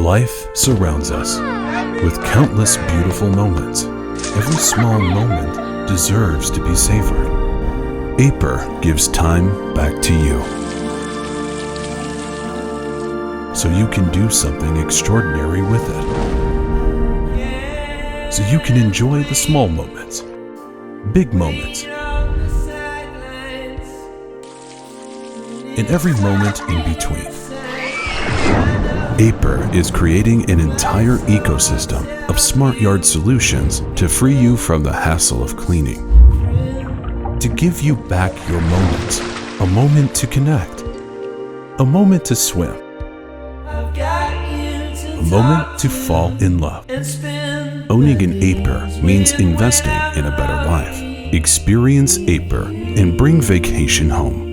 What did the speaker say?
Life surrounds us with countless beautiful moments. Every small moment deserves to be savored. Aiper gives time back to you, so you can do something extraordinary with it. So you can enjoy the small moments, big moments, and every moment in between. Aiper is creating an entire ecosystem of smart yard solutions to free you from the hassle of cleaning, to give you back your moments, a moment to connect, a moment to swim, a moment to fall in love. Owning an Aiper means investing in a better life. Experience Aiper and bring vacation home.